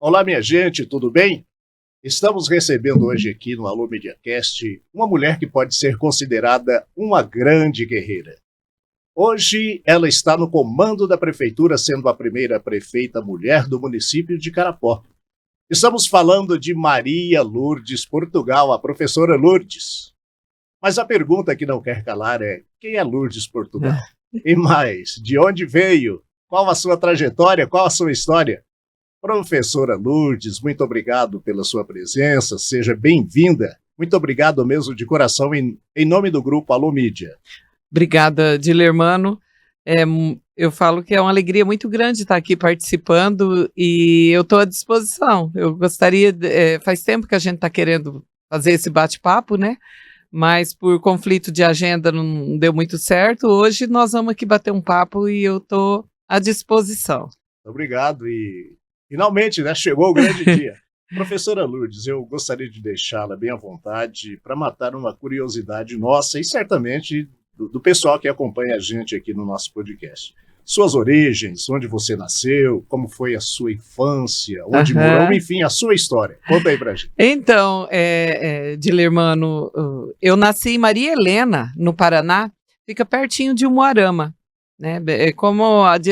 Olá, minha gente, tudo bem? Estamos recebendo hoje aqui no Alô MediaCast uma mulher que pode ser considerada uma grande guerreira. Hoje ela está no comando da prefeitura, sendo a primeira prefeita mulher do município de Carapó. Estamos falando de Maria Lourdes Portugal, a professora Lourdes. Mas a pergunta que não quer calar é: quem é Lourdes Portugal? E mais, de onde veio? Qual a sua trajetória? Qual a sua história? Professora Lourdes, muito obrigado pela sua presença, seja bem-vinda. Muito obrigado mesmo de coração em nome do grupo Alô Mídia. Obrigada, Dilermano. Eu falo que é uma alegria muito grande estar aqui participando e eu estou à disposição. Eu gostaria, faz tempo que a gente está querendo fazer esse bate-papo, né? Mas por conflito de agenda não deu muito certo. Hoje nós vamos aqui bater um papo e eu estou à disposição. Obrigado e finalmente, né, chegou o grande dia. Professora Lourdes, eu gostaria de deixá-la bem à vontade para matar uma curiosidade nossa e certamente do pessoal que acompanha a gente aqui no nosso podcast. Suas origens, onde você nasceu, como foi a sua infância, onde morou, enfim, a sua história. Conta aí pra gente. Então, Dilermano, eu nasci em Maria Helena, no Paraná, fica pertinho de Umuarama. Né?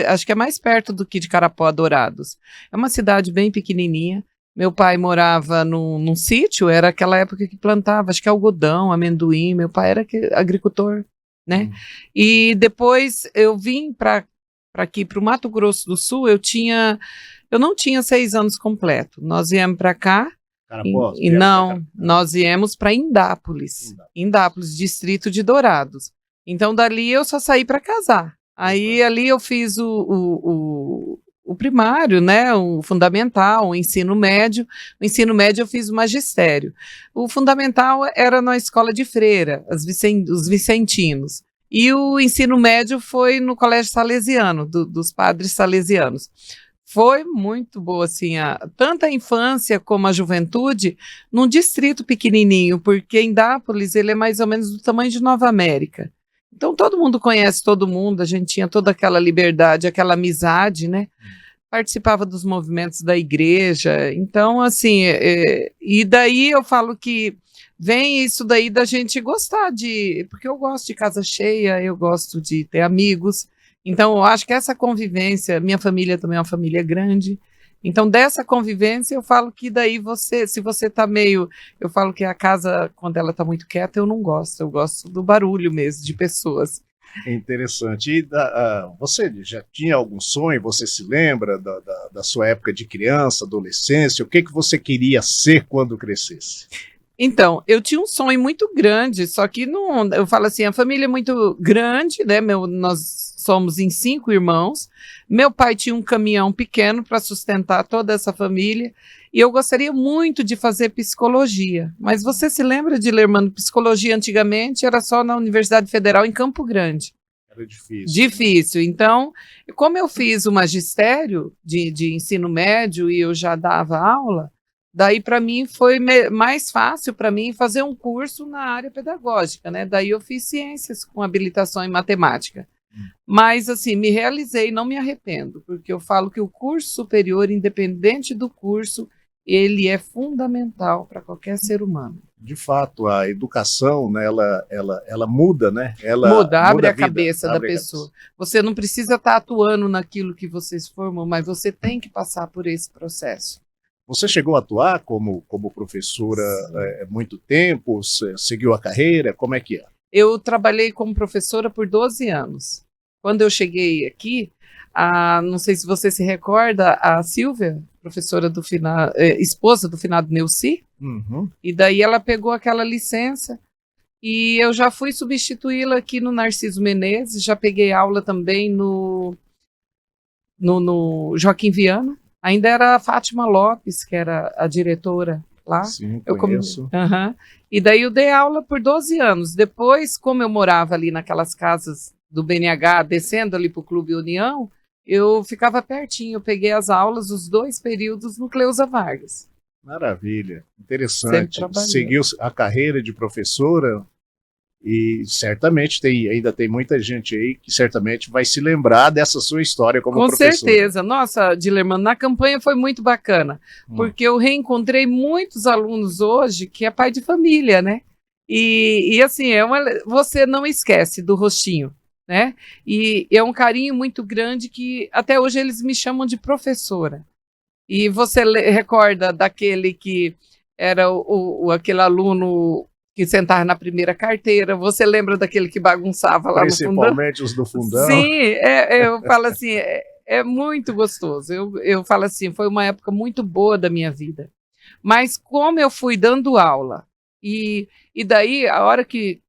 Acho que é mais perto do que de Carapó, Dourados. É uma cidade bem pequenininha. Meu pai morava num sítio, era aquela época que plantava, acho que algodão, amendoim. Meu pai era agricultor, né? E depois eu vim para aqui, para o Mato Grosso do Sul. Eu não tinha 6 anos completo. Nós viemos para cá. Carapó, nós viemos para Indápolis, distrito de Dourados. Então dali eu só saí para casar. Aí ali eu fiz o primário, né, o fundamental, o ensino médio. No ensino médio eu fiz o magistério. O fundamental era na escola de freira, os vicentinos. E o ensino médio foi no colégio salesiano, dos padres salesianos. Foi muito boa, assim, tanto a infância como a juventude, num distrito pequenininho, porque Indápolis ele é mais ou menos do tamanho de Nova América. Então, todo mundo conhece todo mundo, a gente tinha toda aquela liberdade, aquela amizade, né? Participava dos movimentos da igreja. Então, assim, e daí eu falo que vem isso daí da gente gostar porque eu gosto de casa cheia, eu gosto de ter amigos. Então, eu acho que essa convivência, minha família também é uma família grande. Então, dessa convivência, eu falo que daí se você tá eu falo que a casa, quando ela tá muito quieta, eu não gosto. Eu gosto do barulho mesmo, de pessoas. Interessante. E você já tinha algum sonho? Você se lembra da sua época de criança, adolescência? O que você queria ser quando crescesse? Então, eu tinha um sonho muito grande, só que não, eu falo assim, a família é muito grande, né? Nós somos em 5 irmãos. Meu pai tinha um caminhão pequeno para sustentar toda essa família e eu gostaria muito de fazer psicologia. Mas você se lembra, Dilermano, psicologia antigamente era só na Universidade Federal em Campo Grande. Era difícil. Difícil. Então, como eu fiz o magistério de ensino médio e eu já dava aula, daí para mim foi mais fácil para mim fazer um curso na área pedagógica, né? Daí eu fiz ciências com habilitação em matemática. Mas, assim, me realizei, não me arrependo, porque eu falo que o curso superior, independente do curso, ele é fundamental para qualquer ser humano. De fato, a educação, né, ela muda, né? Abre a cabeça da pessoa. Você não precisa estar atuando naquilo que você se formou, mas você tem que passar por esse processo. Você chegou a atuar como professora há muito tempo? Seguiu a carreira? Como é que é? Eu trabalhei como professora por 12 anos. Quando eu cheguei aqui, não sei se você se recorda, a Silvia, professora esposa do finado Neuci, e daí ela pegou aquela licença e eu já fui substituí-la aqui no Narciso Menezes, já peguei aula também no Joaquim Viana. Ainda era a Fátima Lopes, que era a diretora lá. Sim, conheço. E daí eu dei aula por 12 anos. Depois, como eu morava ali naquelas casas do BNH, descendo ali para o Clube União, eu ficava pertinho. Eu peguei as aulas, os 2 períodos, no Cleusa Vargas. Maravilha, interessante. Seguiu a carreira de professora? E certamente ainda tem muita gente aí que certamente vai se lembrar dessa sua história como professora. Com certeza. Nossa, Dilermano, na campanha foi muito bacana, porque eu reencontrei muitos alunos hoje que é pai de família, né? E assim, você não esquece do rostinho, né? E é um carinho muito grande que até hoje eles me chamam de professora. E você recorda daquele que era aquele aluno que sentava na primeira carteira, você lembra daquele que bagunçava lá no fundão? Principalmente os do fundão. Sim, eu falo assim, é muito gostoso. Eu falo assim, foi uma época muito boa da minha vida. Mas como eu fui dando aula, e daí,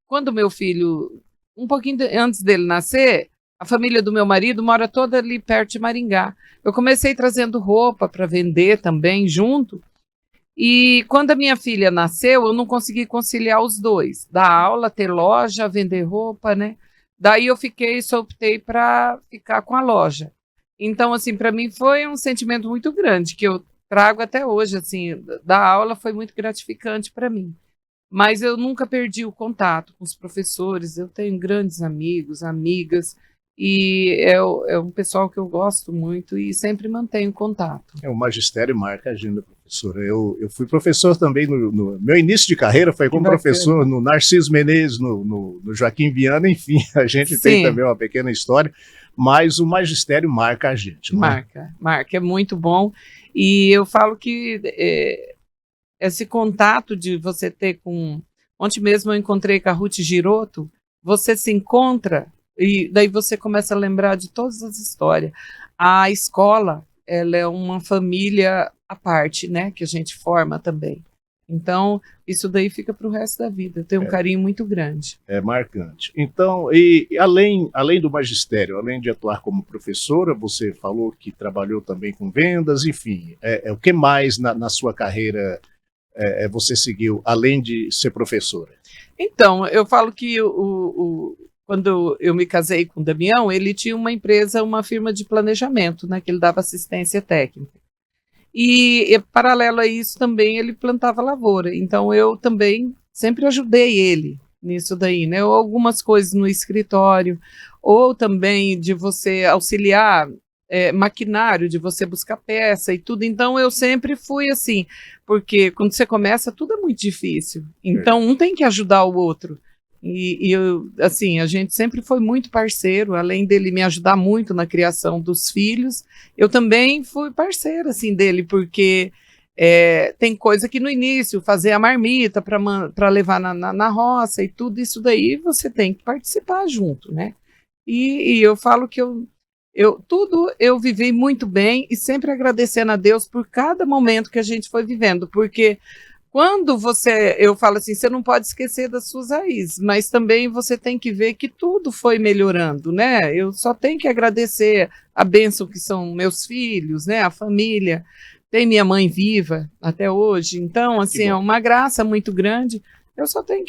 quando meu filho, um pouquinho antes dele nascer, a família do meu marido mora toda ali perto de Maringá. Eu comecei trazendo roupa para vender também junto. E quando a minha filha nasceu, eu não consegui conciliar os dois, dar aula, ter loja, vender roupa, né? Daí eu só optei para ficar com a loja. Então, assim, para mim foi um sentimento muito grande, que eu trago até hoje, assim, dar aula foi muito gratificante para mim. Mas eu nunca perdi o contato com os professores, eu tenho grandes amigos, amigas, e é um pessoal que eu gosto muito e sempre mantenho contato. O magistério marca a agenda, professora. Eu fui professor também, no meu início de carreira foi como professor no Narciso Menezes, no Joaquim Viana, enfim, a gente tem também uma pequena história, mas o magistério marca a gente. Marca, é muito bom, e eu falo que esse contato de você ter com... Ontem mesmo eu encontrei com a Ruth Giroto, você se encontra... E daí você começa a lembrar de todas as histórias. A escola, ela é uma família à parte, né? Que a gente forma também. Então, isso daí fica para o resto da vida. Tem um carinho muito grande. É marcante. Então, e além do magistério, além de atuar como professora, você falou que trabalhou também com vendas, enfim. O que mais na sua carreira você seguiu, além de ser professora? Então, eu falo que quando eu me casei com o Damião, ele tinha uma empresa, uma firma de planejamento, né, que ele dava assistência técnica. E paralelo a isso também ele plantava lavoura. Então eu também sempre ajudei ele nisso daí, né? Ou algumas coisas no escritório, ou também de você auxiliar maquinário, de você buscar peça e tudo. Então eu sempre fui assim, porque quando você começa tudo é muito difícil. Então um tem que ajudar o outro. E eu, assim, a gente sempre foi muito parceiro, além dele me ajudar muito na criação dos filhos, eu também fui parceira, assim, dele, porque tem coisa que no início, fazer a marmita para levar na roça e tudo isso daí, você tem que participar junto, né? E eu falo que tudo eu vivi muito bem e sempre agradecendo a Deus por cada momento que a gente foi vivendo, porque... Quando eu falo assim, você não pode esquecer das suas raízes, mas também você tem que ver que tudo foi melhorando, né? Eu só tenho que agradecer a bênção que são meus filhos, né? A família, tem minha mãe viva até hoje, então, assim, é uma graça muito grande.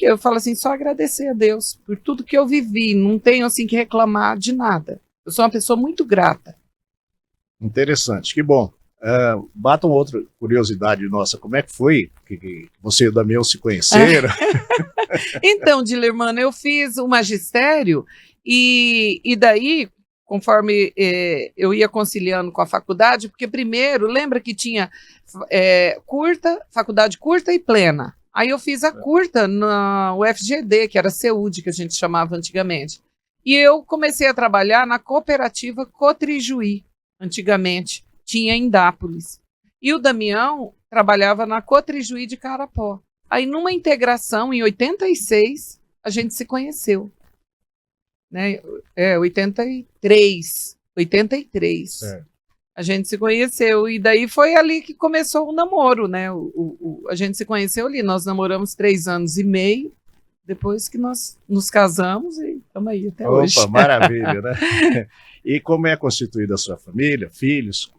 Eu falo assim, só agradecer a Deus por tudo que eu vivi, não tenho, assim, que reclamar de nada. Eu sou uma pessoa muito grata. Interessante, que bom. Bata uma outra curiosidade nossa, como é que foi que você e o Damião se conheceram? Então, Dilermano, eu fiz o magistério e daí, conforme eu ia conciliando com a faculdade, porque primeiro, lembra que tinha faculdade curta e plena. Aí eu fiz a curta na UFGD, que era CEUD, que a gente chamava antigamente. E eu comecei a trabalhar na cooperativa Cotrijuí, antigamente. Tinha em Indápolis. E o Damião trabalhava na Cotrijuí de Carapó. Aí, numa integração, em 86, a gente se conheceu. Né? 83. A gente se conheceu. E daí foi ali que começou o namoro, né? A gente se conheceu ali. Nós namoramos 3 anos e meio. Depois que nós nos casamos e estamos aí até hoje. Opa, maravilha, né? E como é constituída a sua família, filhos?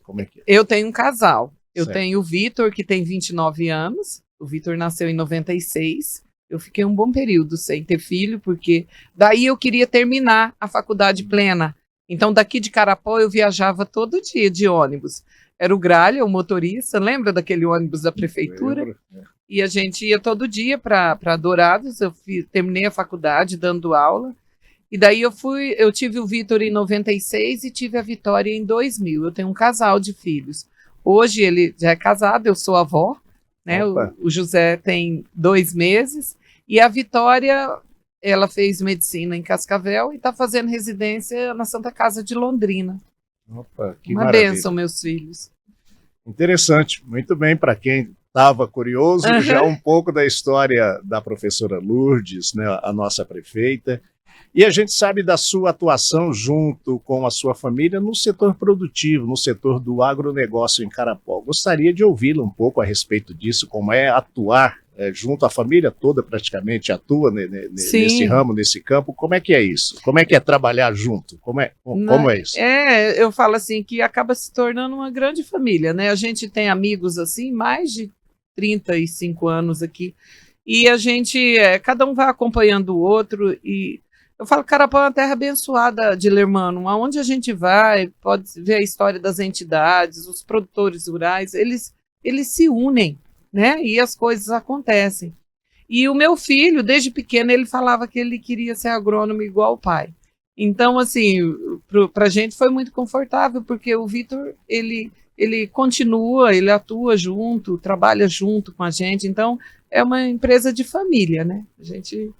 Como é que é? Eu tenho um casal. Eu tenho o Vitor, que tem 29 anos. O Vitor nasceu em 96. Eu fiquei um bom período sem ter filho, porque daí eu queria terminar a faculdade plena. Então, daqui de Carapó, eu viajava todo dia de ônibus. Era o Gralha, o motorista, lembra daquele ônibus da prefeitura? e a gente ia todo dia para Dourados. Terminei a faculdade dando aula, e daí eu tive o Vitor em 96 e tive a Vitória em 2000. Eu tenho um casal de filhos. Hoje ele já é casado, eu sou avó, né? O José tem 2 meses, e a Vitória, ela fez medicina em Cascavel e está fazendo residência na Santa Casa de Londrina. Opa, que Uma maravilha. bênção, meus filhos. Interessante, muito bem, para quem estava curioso, já um pouco da história da professora Lourdes, né, a nossa prefeita. E a gente sabe da sua atuação junto com a sua família no setor produtivo, no setor do agronegócio em Carapó. Gostaria de ouvi-la um pouco a respeito disso, como é atuar junto à família toda, praticamente atua nesse ramo, nesse campo. Como é que é isso? Como é que é trabalhar junto? Como é isso? Eu falo assim que acaba se tornando uma grande família, né? A gente tem amigos assim, mais de 35 anos aqui, e a gente, cada um vai acompanhando o outro, e eu falo, Carapó é uma terra abençoada, Dilermano, aonde a gente vai, pode ver a história das entidades, os produtores rurais, eles se unem, né? E as coisas acontecem. E o meu filho, desde pequeno, ele falava que ele queria ser agrônomo igual o pai. Então, assim, para a gente foi muito confortável, porque o Vitor, ele continua, ele atua junto, trabalha junto com a gente, então é uma empresa de família, né? A gente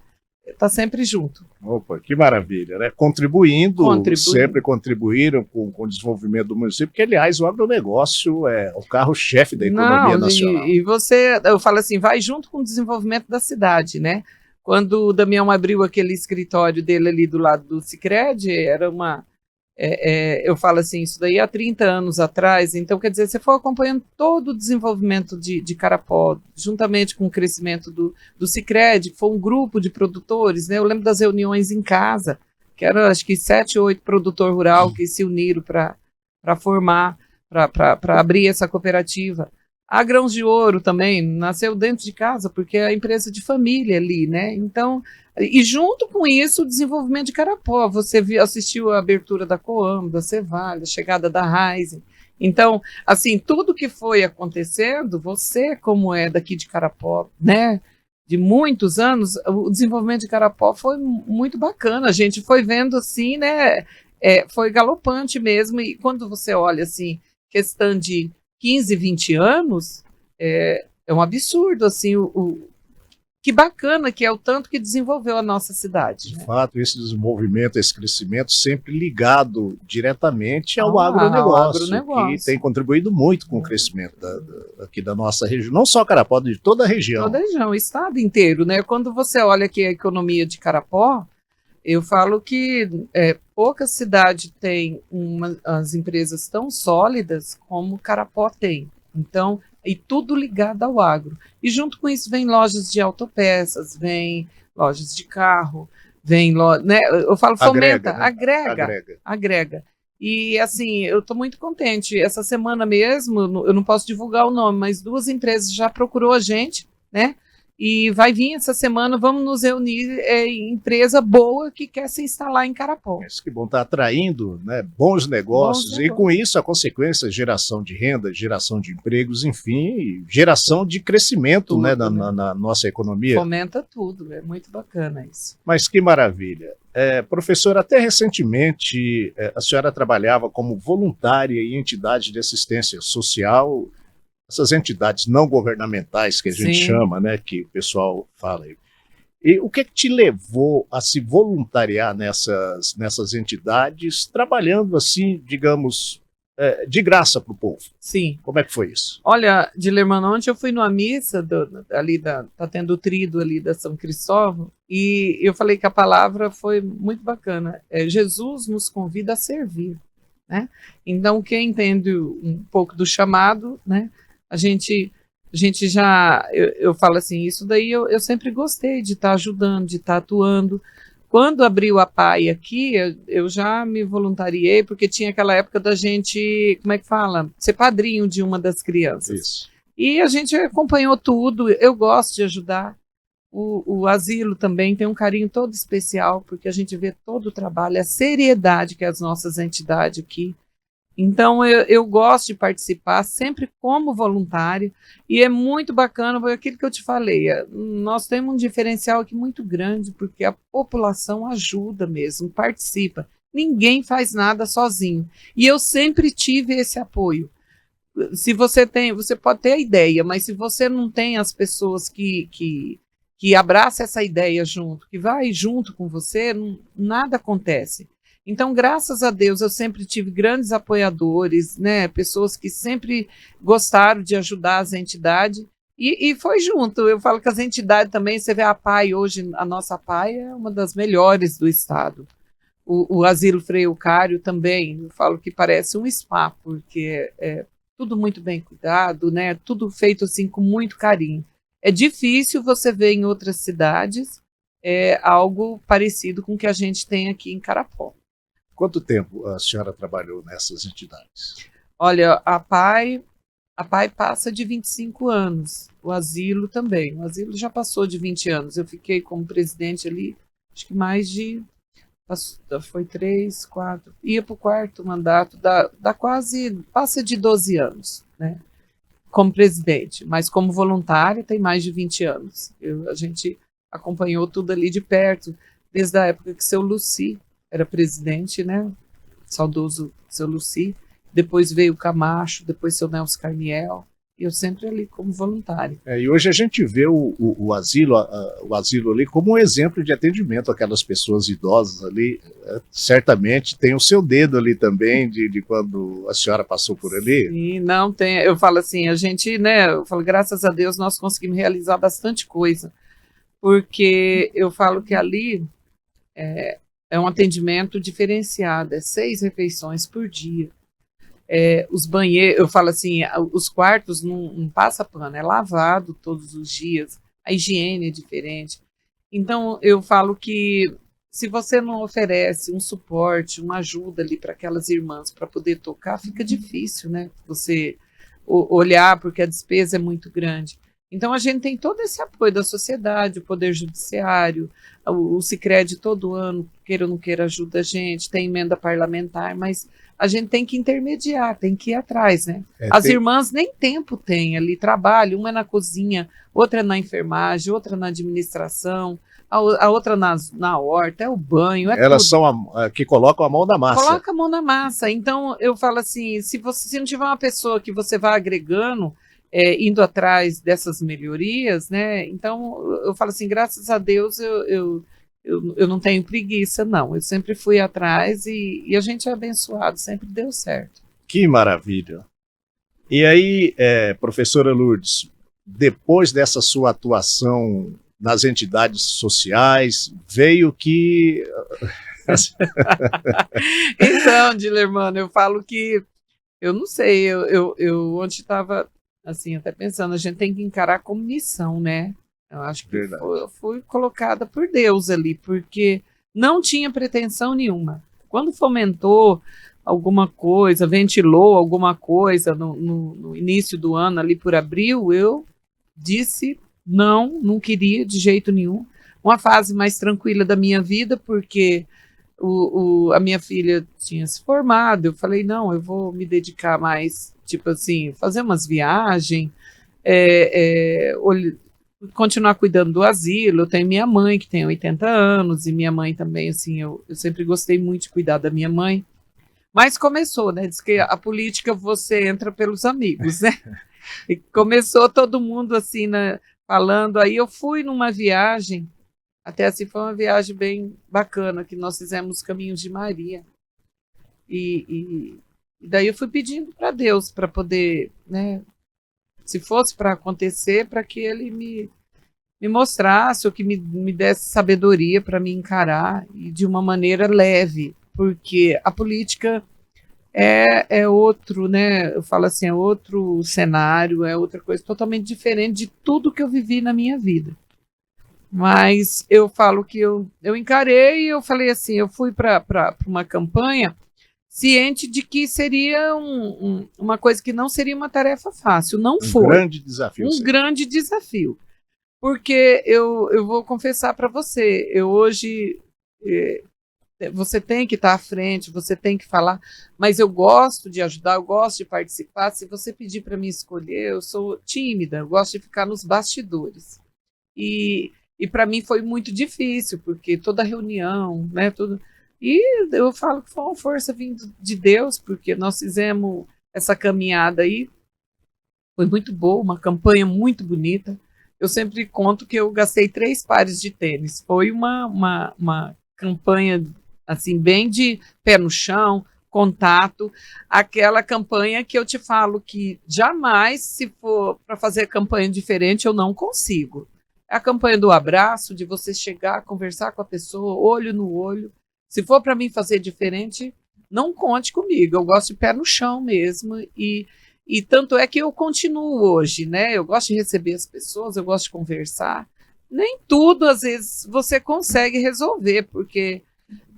está sempre junto. Opa, que maravilha, né? Contribuindo. Sempre contribuíram com o desenvolvimento do município, porque, aliás, o agronegócio é o carro-chefe da economia nacional. E eu falo assim, vai junto com o desenvolvimento da cidade, né? Quando o Damião abriu aquele escritório dele ali do lado do Sicredi, era uma... eu falo assim, isso daí há 30 anos atrás, então quer dizer, você foi acompanhando todo o desenvolvimento de Carapó, juntamente com o crescimento do Sicredi, que foi um grupo de produtores, né? Eu lembro das reuniões em casa, que eram acho que 7 ou 8 produtores rurais que se uniram para formar, para abrir essa cooperativa. A Grãos de Ouro também nasceu dentro de casa, porque é a empresa de família ali, né? Então, e junto com isso, o desenvolvimento de Carapó. Você assistiu a abertura da Coamo, da Cevale, a chegada da Raizen. Então, assim, tudo que foi acontecendo, você, como é daqui de Carapó, né? De muitos anos, o desenvolvimento de Carapó foi muito bacana. A gente foi vendo assim, né? Foi galopante mesmo. E quando você olha assim, questão de 15, 20 anos, é um absurdo, assim, que bacana que é o tanto que desenvolveu a nossa cidade. De fato, esse desenvolvimento, esse crescimento sempre ligado diretamente ao agronegócio, que tem contribuído muito com o crescimento aqui da nossa região, não só Carapó, de toda a região. Toda a região, o estado inteiro, né? Quando você olha aqui a economia de Carapó, eu falo que pouca cidade tem as empresas tão sólidas como Carapó tem. Então, e tudo ligado ao agro. E junto com isso vem lojas de autopeças, vem lojas de carro, vem né? Eu falo fomenta, agrega. E assim, eu estou muito contente. Essa semana mesmo, eu não posso divulgar o nome, mas 2 empresas já procurou a gente, né? E vai vir essa semana, vamos nos reunir empresa boa que quer se instalar em Carapó. Isso que bom, está atraindo, né, bons negócios, e com isso a consequência, geração de renda, geração de empregos, enfim, geração de crescimento, tudo, né, na nossa economia. Fomenta tudo, é muito bacana isso. Mas que maravilha. Professora, até recentemente a senhora trabalhava como voluntária em entidade de assistência social, essas entidades não governamentais que a gente chama, né, que o pessoal fala aí. E o que te levou a se voluntariar nessas entidades, trabalhando assim, digamos, de graça para o povo? Sim. Como é que foi isso? Olha, Dilermano, ontem eu fui numa missa, tá tendo o trido ali da São Cristóvão, e eu falei que a palavra foi muito bacana. Jesus nos convida a servir, né? Então, quem entende um pouco do chamado, né? A gente já, eu falo assim, isso daí eu sempre gostei de estar ajudando, de estar atuando. Quando abriu a PAI aqui, eu já me voluntariei, porque tinha aquela época da gente, como é que fala? Ser padrinho de uma das crianças. Isso. E a gente acompanhou tudo, eu gosto de ajudar. O asilo também tem um carinho todo especial, porque a gente vê todo o trabalho, a seriedade que as nossas entidades aqui Então, eu gosto de participar sempre como voluntária, e é muito bacana, foi aquilo que eu te falei, nós temos um diferencial aqui muito grande, porque a população ajuda mesmo, participa, ninguém faz nada sozinho, e eu sempre tive esse apoio. Se você tem, você pode ter a ideia, mas se você não tem as pessoas que abraçam essa ideia junto, que vai junto com você, nada acontece. Então, graças a Deus, eu sempre tive grandes apoiadores, né? Pessoas que sempre gostaram de ajudar as entidades, e foi junto. Eu falo que as entidades também, você vê a PAI hoje, a nossa PAI é uma das melhores do estado. O Asilo Frei Eucário também, eu falo que parece um spa, porque é tudo muito bem cuidado, né? Tudo feito assim com muito carinho. É difícil você ver em outras cidades algo parecido com o que a gente tem aqui em Carapó. Quanto tempo a senhora trabalhou nessas entidades? Olha, a PAI passa de 25 anos, o asilo também. O asilo já passou de 20 anos. Eu fiquei como presidente ali, acho que mais de... Foi 3, 4... Ia para o quarto mandato, dá quase... Passa de 12 anos, né? Como presidente. Mas como voluntária tem mais de 20 anos. A gente acompanhou tudo ali de perto, desde a época que o seu Luci era presidente, né? Saudoso seu Luci. Depois veio o Camacho, depois seu Nelson Carniel, e eu sempre ali como voluntário. E hoje a gente vê o asilo ali como um exemplo de atendimento àquelas pessoas idosas ali. Certamente tem o seu dedo ali também, de quando a senhora passou por ali. Sim, não tem. Eu falo assim, a gente, né? Eu falo, graças a Deus nós conseguimos realizar bastante coisa, porque eu falo que ali é um atendimento diferenciado, 6 refeições por dia. Os banheiros, eu falo assim, os quartos não passa pano, é lavado todos os dias, a higiene é diferente. Então, eu falo que se você não oferece um suporte, uma ajuda ali para aquelas irmãs para poder tocar, fica difícil, né? Você olhar, porque a despesa é muito grande. Então, a gente tem todo esse apoio da sociedade, o Poder Judiciário, o Sicredi todo ano, queira ou não queira, ajuda a gente, tem emenda parlamentar, mas a gente tem que intermediar, tem que ir atrás, né? As irmãs nem tempo têm ali, trabalham, uma é na cozinha, outra é na enfermagem, outra na administração, a outra na horta, é o banho, Elas tudo. são que colocam a mão na massa. Coloca a mão na massa. Então, eu falo assim, se não tiver uma pessoa que você vá agregando, indo atrás dessas melhorias, né? Então, eu falo assim, graças a Deus, eu não tenho preguiça, não. Eu sempre fui atrás e a gente é abençoado, sempre deu certo. Que maravilha. E aí, professora Lourdes, depois dessa sua atuação nas entidades sociais, veio que... Então, Dilermano, eu falo que, eu não sei, eu ontem estava, assim, até pensando, a gente tem que encarar como missão, né? Eu acho que eu fui colocada por Deus ali, porque não tinha pretensão nenhuma. Quando fomentou alguma coisa, ventilou alguma coisa no início do ano, ali por abril, eu disse não queria de jeito nenhum. Uma fase mais tranquila da minha vida, porque a minha filha tinha se formado, eu falei, não, eu vou me dedicar mais, tipo assim, fazer umas viagens, continuar cuidando do asilo. Eu tenho minha mãe, que tem 80 anos, e minha mãe também, assim, eu sempre gostei muito de cuidar da minha mãe. Mas começou, né? Diz que a política você entra pelos amigos, né? E começou todo mundo, assim, né, falando. Aí eu fui numa viagem, até assim, foi uma viagem bem bacana, que nós fizemos os Caminhos de Maria. E daí eu fui pedindo para Deus, para poder, né? Se fosse para acontecer, para que ele me mostrasse, ou que me desse sabedoria para me encarar, e de uma maneira leve, porque a política é outro, né? Eu falo assim, é outro cenário, é outra coisa totalmente diferente de tudo que eu vivi na minha vida. Mas eu falo que eu encarei, eu falei assim, eu fui para uma campanha ciente de que seria uma coisa que não seria uma tarefa fácil, não foi. Um grande desafio. Um grande desafio. Porque eu vou confessar para você, eu hoje você tem que estar à frente, você tem que falar, mas eu gosto de ajudar, eu gosto de participar. Se você pedir para mim escolher, eu sou tímida, eu gosto de ficar nos bastidores. E para mim foi muito difícil, porque toda reunião, né, tudo. E eu falo que foi uma força vindo de Deus, porque nós fizemos essa caminhada aí, foi muito boa, uma campanha muito bonita. Eu sempre conto que eu gastei 3 pares de tênis. Foi uma campanha assim, bem de pé no chão, contato, aquela campanha que eu te falo que jamais, se for para fazer campanha diferente, eu não consigo. É a campanha do abraço, de você chegar, conversar com a pessoa, olho no olho. Se for para mim fazer diferente, não conte comigo. Eu gosto de pé no chão mesmo e tanto é que eu continuo hoje, né? Eu gosto de receber as pessoas, eu gosto de conversar. Nem tudo, às vezes, você consegue resolver, porque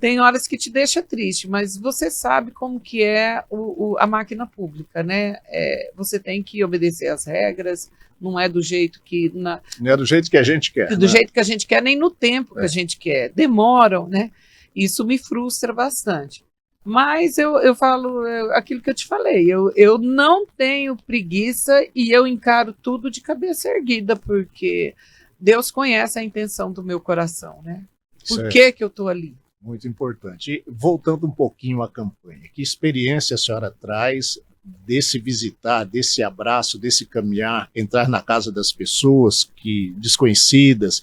tem horas que te deixa triste, mas você sabe como que é a máquina pública, né? Você tem que obedecer às regras, não é do jeito que... Não é do jeito que a gente quer. Do jeito que a gente quer, nem no tempo que a gente quer. Demoram, né? Isso me frustra bastante. Mas eu falo aquilo que eu te falei, eu não tenho preguiça e eu encaro tudo de cabeça erguida, porque Deus conhece a intenção do meu coração, né? Por que eu estou ali? Muito importante. E voltando um pouquinho à campanha, que experiência a senhora traz desse visitar, desse abraço, desse caminhar, entrar na casa das pessoas desconhecidas?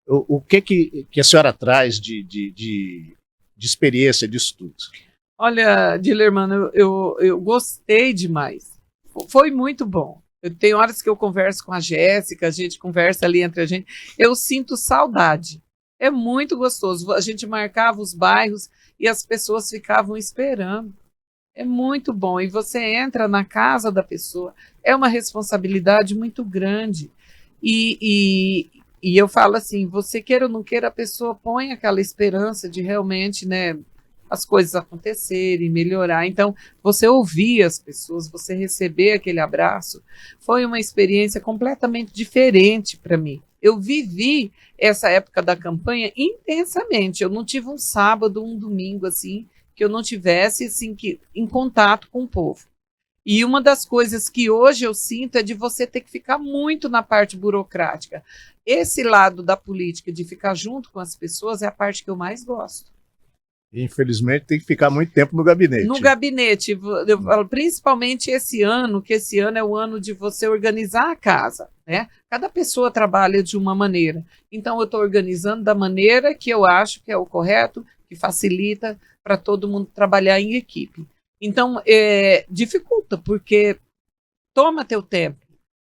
O que a senhora traz de experiência disso tudo? Olha, Dilermano, eu gostei demais. Foi muito bom. Eu tenho horas que eu converso com a Jéssica, a gente conversa ali entre a gente. Eu sinto saudade. É muito gostoso. A gente marcava os bairros e as pessoas ficavam esperando. É muito bom. E você entra na casa da pessoa. É uma responsabilidade muito grande. E eu falo assim, você queira ou não queira, a pessoa põe aquela esperança de realmente, né, as coisas acontecerem, melhorar. Então, você ouvir as pessoas, você receber aquele abraço, foi uma experiência completamente diferente para mim. Eu vivi essa época da campanha intensamente. Eu não tive um sábado, um domingo, assim, que eu não tivesse, assim, em contato com o povo. E uma das coisas que hoje eu sinto é de você ter que ficar muito na parte burocrática. Esse lado da política, de ficar junto com as pessoas, é a parte que eu mais gosto. Infelizmente tem que ficar muito tempo no gabinete. No gabinete, eu falo, principalmente esse ano, que esse ano é o ano de você organizar a casa, né? Cada pessoa trabalha de uma maneira. Então eu estou organizando da maneira que eu acho que é o correto, que facilita para todo mundo trabalhar em equipe. Então dificulta, porque toma teu tempo.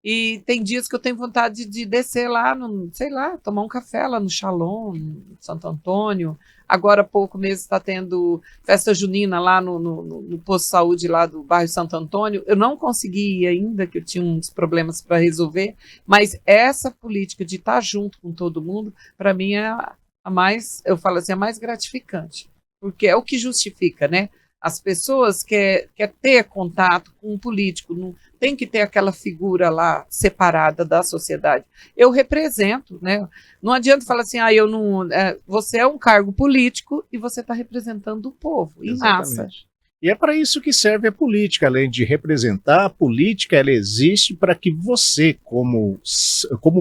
E tem dias que eu tenho vontade de descer lá, sei lá, tomar um café lá no Shalom, no Santo Antônio. Agora há pouco mesmo está tendo festa junina lá no posto de saúde lá do bairro Santo Antônio. Eu não consegui ir ainda, que eu tinha uns problemas para resolver, mas essa política de estar junto com todo mundo, para mim é a mais, eu falo assim, a mais gratificante, porque é o que justifica, né? As pessoas querem ter contato com um político, não tem que ter aquela figura lá separada da sociedade. Eu represento, né? Não adianta falar assim, eu não. Você é um cargo político e você está representando o povo, em massa. E é para isso que serve a política, além de representar, a política ela existe para que você, como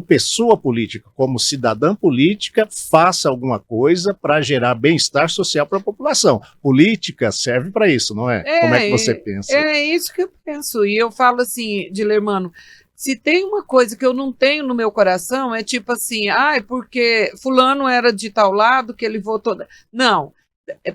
pessoa política, como cidadã política, faça alguma coisa para gerar bem-estar social para a população. Política serve para isso, não é? Como é que você pensa? É isso que eu penso. E eu falo assim, Dilermano, se tem uma coisa que eu não tenho no meu coração, é tipo assim, porque fulano era de tal lado que ele votou. Não.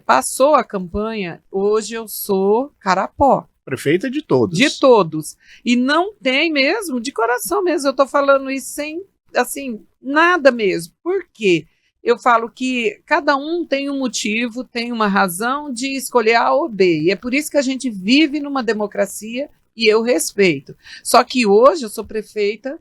Passou a campanha, hoje eu sou Carapó. Prefeita de todos. De todos. E não tem mesmo, de coração mesmo. Eu estou falando isso sem, assim, nada mesmo. Por quê? Eu falo que cada um tem um motivo, tem uma razão de escolher A ou B. E é por isso que a gente vive numa democracia e eu respeito. Só que hoje eu sou prefeita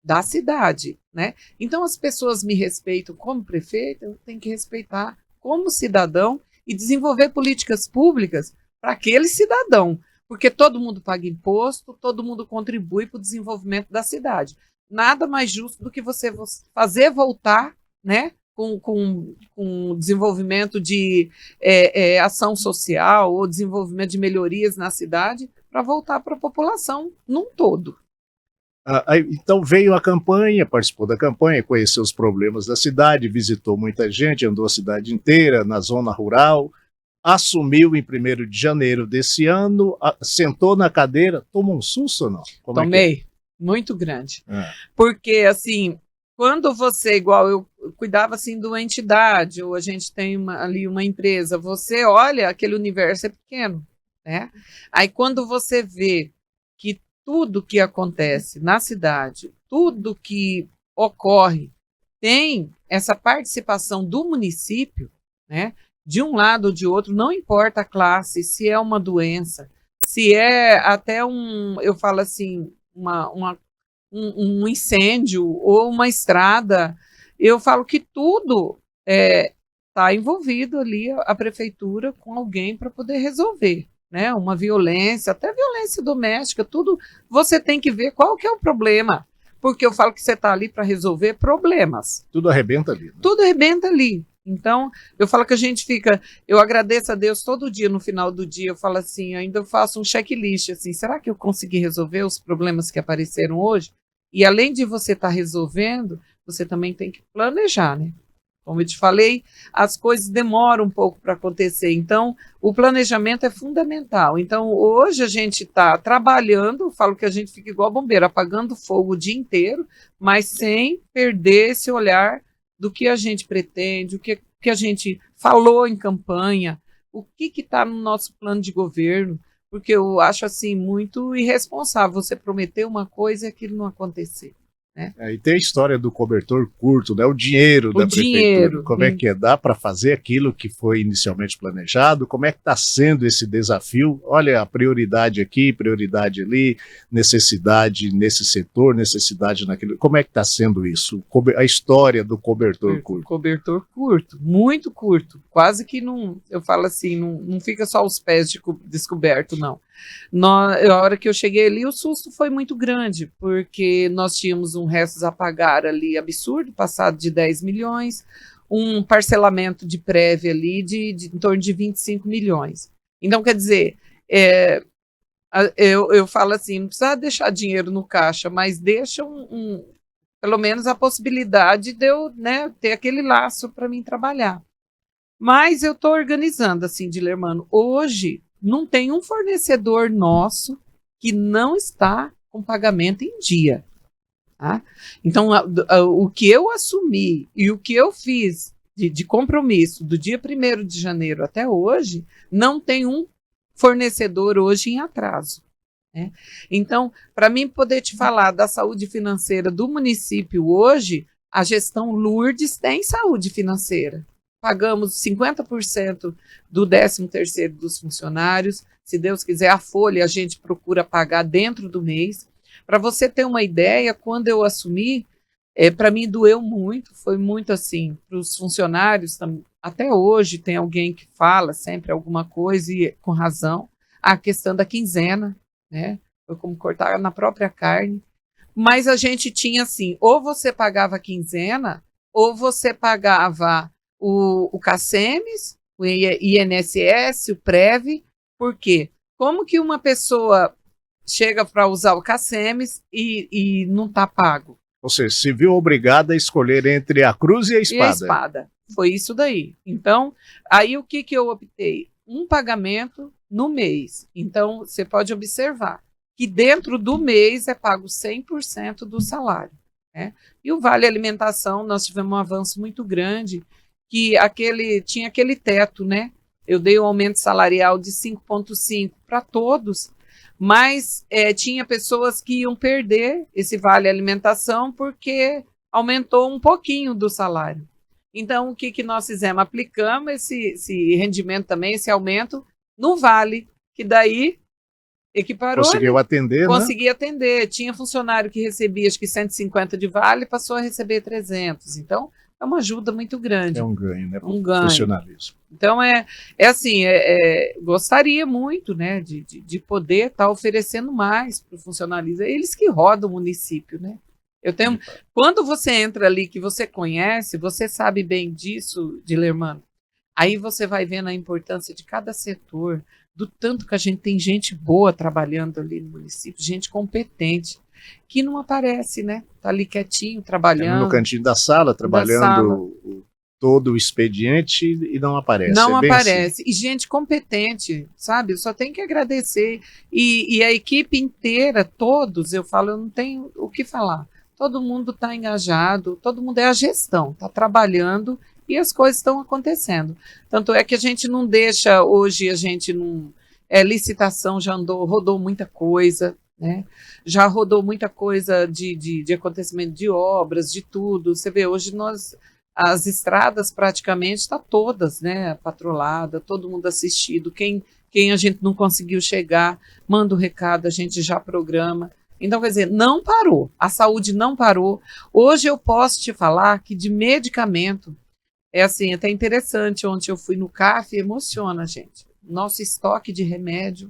da cidade, né? Então as pessoas me respeitam como prefeita, eu tenho que respeitar como cidadão e desenvolver políticas públicas para aquele cidadão, porque todo mundo paga imposto, todo mundo contribui para o desenvolvimento da cidade. Nada mais justo do que você fazer voltar, né, com desenvolvimento de ação social ou desenvolvimento de melhorias na cidade para voltar para a população num todo. Então veio a campanha, participou da campanha, conheceu os problemas da cidade, visitou muita gente, andou a cidade inteira, na zona rural, assumiu em 1º de janeiro desse ano, sentou na cadeira, tomou um susto ou não? Tomei, muito grande. Porque, assim, quando você, igual eu cuidava assim de uma entidade, ou a gente tem ali uma empresa, você olha, aquele universo é pequeno, né? Aí quando você vê que tudo que acontece na cidade, tudo que ocorre, tem essa participação do município, né? De um lado ou de outro, não importa a classe, se é uma doença, se é até eu falo assim, um incêndio ou uma estrada, eu falo que tudo está envolvido ali, a prefeitura com alguém para poder resolver, né? Uma violência, até violência doméstica, tudo você tem que ver qual que é o problema, porque eu falo que você está ali para resolver problemas. Tudo arrebenta ali. Né? Tudo arrebenta ali. Então, eu falo que a gente fica, eu agradeço a Deus todo dia, no final do dia, eu falo assim, ainda faço um checklist, assim, será que eu consegui resolver os problemas que apareceram hoje? E além de você estar resolvendo, você também tem que planejar, né? Como eu te falei, as coisas demoram um pouco para acontecer, então o planejamento é fundamental. Então, hoje a gente está trabalhando, falo que a gente fica igual bombeiro, apagando fogo o dia inteiro, mas sem perder esse olhar do que a gente pretende, o que a gente falou em campanha, o que está no nosso plano de governo, porque eu acho assim muito irresponsável você prometer uma coisa e aquilo não acontecer. Né? E tem a história do cobertor curto, né? O dinheiro da prefeitura. Como é que é? Dá para fazer aquilo que foi inicialmente planejado? Como é que está sendo esse desafio? Olha, a prioridade aqui, prioridade ali, necessidade nesse setor, necessidade naquele. Como é que está sendo isso? A história do cobertor curto. Cobertor curto, muito curto. Quase que não, eu falo assim, não fica só os pés descoberto, não. A hora que eu cheguei ali, o susto foi muito grande, porque nós tínhamos um restos a pagar ali absurdo, passado de 10 milhões, um parcelamento de prévia ali de em torno de 25 milhões. Então, quer dizer, eu falo assim, não precisa deixar dinheiro no caixa, mas deixa pelo menos a possibilidade de eu, né, ter aquele laço para mim trabalhar. Mas eu estou organizando, assim, Dilermano, hoje não tem um fornecedor nosso que não está com pagamento em dia. Tá? Então, o que eu assumi e o que eu fiz de compromisso do dia 1º de janeiro até hoje, não tem um fornecedor hoje em atraso. Né? Então, para mim poder te falar da saúde financeira do município hoje, a gestão Lourdes tem saúde financeira. Pagamos 50% do 13º dos funcionários. Se Deus quiser, a folha a gente procura pagar dentro do mês. Para você ter uma ideia, quando eu assumi, para mim doeu muito, foi muito assim, para os funcionários, até hoje tem alguém que fala sempre alguma coisa e com razão, a questão da quinzena, né? Foi como cortar na própria carne. Mas a gente tinha assim, ou você pagava a quinzena, ou você pagava o CACEMES, o INSS, o PREV. Por quê? Como que uma pessoa chega para usar o CACEMES e não está pago? Ou seja, se viu obrigada a escolher entre a cruz e a espada. E a espada. Foi isso daí. Então, aí o que eu optei? Um pagamento no mês. Então, você pode observar que dentro do mês é pago 100% do salário. Né? E o Vale Alimentação, nós tivemos um avanço muito grande, que tinha aquele teto, né? Eu dei um aumento salarial de 5,5 para todos, mas tinha pessoas que iam perder esse Vale Alimentação porque aumentou um pouquinho do salário. Então, o que nós fizemos? Aplicamos esse rendimento também, esse aumento, no Vale, que daí equiparou. Conseguiu atender, Consegui atender. Tinha funcionário que recebia, acho que 150 de Vale, passou a receber 300. Então, é uma ajuda muito grande. É um ganho, né? Um ganho. Funcionalismo. Então, assim, gostaria muito, né, de poder estar oferecendo mais para o funcionalismo. É eles que rodam o município, né? Eu tenho, quando você entra ali, que você conhece, você sabe bem disso, Dilermano, aí você vai vendo a importância de cada setor, do tanto que a gente tem gente boa trabalhando ali no município, gente competente, que não aparece, né? Tá ali quietinho, trabalhando. No cantinho da sala, trabalhando todo o expediente e não aparece. Não aparece. Assim. E gente competente, sabe? Eu só tenho que agradecer. E a equipe inteira, todos, eu falo, eu não tenho o que falar. Todo mundo está engajado, todo mundo é a gestão, está trabalhando e as coisas estão acontecendo. Tanto é que a gente não deixa, hoje a gente não... licitação já rodou muita coisa, né? Já rodou muita coisa de acontecimento de obras, de tudo. Você vê, hoje as estradas praticamente estão todas, né, patrolada, todo mundo assistido. Quem a gente não conseguiu chegar, manda o recado, a gente já programa. Então, quer dizer, não parou, a saúde não parou. Hoje eu posso te falar que de medicamento, é assim, até interessante, ontem eu fui no CAF, emociona, gente. Nosso estoque de remédio,